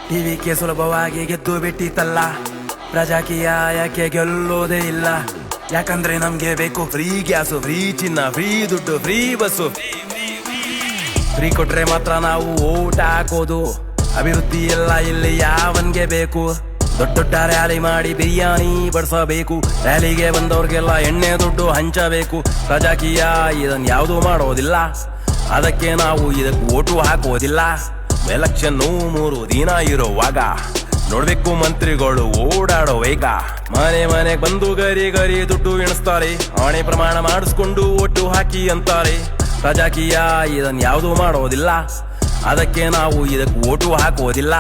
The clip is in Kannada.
ಟಿವಿಗೆ ಸುಲಭವಾಗಿ ಗೆದ್ದು ಬಿಟ್ಟಿತ್ತಲ್ಲ, ಪ್ರಜಾಕೀಯ ಯಾಕೆ ಗೆಲ್ಲೋದೇ ಇಲ್ಲ? ಯಾಕಂದ್ರೆ ನಮ್ಗೆ ಬೇಕು ಫ್ರೀ ಗ್ಯಾಸು, ಫ್ರೀ ಚಿನ್ನ, ಫ್ರೀ ದುಡ್ಡು, ಫ್ರೀ ಬಸ್ಸು. ಫ್ರೀ ಕೊಟ್ರೆ ಮಾತ್ರ ನಾವು ಓಟ್ ಹಾಕೋದು. ಅಭಿವೃದ್ಧಿ ಎಲ್ಲ ಇಲ್ಲಿ ಯಾವನ್ಗೆ ಬೇಕು? ದೊಡ್ಡ ದೊಡ್ಡ ರ್ಯಾಲಿ ಮಾಡಿ ಬಿರಿಯಾನಿ ಬಡಿಸಬೇಕು, ರ್ಯಾಲಿಗೆ ಬಂದವ್ರಿಗೆಲ್ಲ ಎಣ್ಣೆ ದುಡ್ಡು ಹಂಚಬೇಕು. ಪ್ರಜಾಕೀಯ ಇದನ್ ಯಾವುದು ಮಾಡೋದಿಲ್ಲ, ಅದಕ್ಕೆ ನಾವು ಇದಕ್ಕೆ ಓಟು ಹಾಕೋದಿಲ್ಲ. ಎಲೆಕ್ಷನ್ 3 ದಿನ ಇರುವಾಗ ನೋಡ್ಬೇಕು ಮಂತ್ರಿಗಳು ಓಡಾಡೋ ವೇಗ. ಮನೆ ಮನೆಗೆ ಬಂದು ಗರಿ ಗರಿ ದುಡ್ಡು ಎಣಿಸ್ತಾರೆ, ಆಣೆ ಪ್ರಮಾಣ ಮಾಡಿಸ್ಕೊಂಡು ಓಟು ಹಾಕಿ ಅಂತಾರೆ. ಪ್ರಜಾಕೀಯ ಇದನ್ ಯಾವುದು ಮಾಡೋದಿಲ್ಲ, ಅದಕ್ಕೆ ನಾವು ಇದಕ್ಕೆ ಓಟು ಹಾಕೋದಿಲ್ಲ.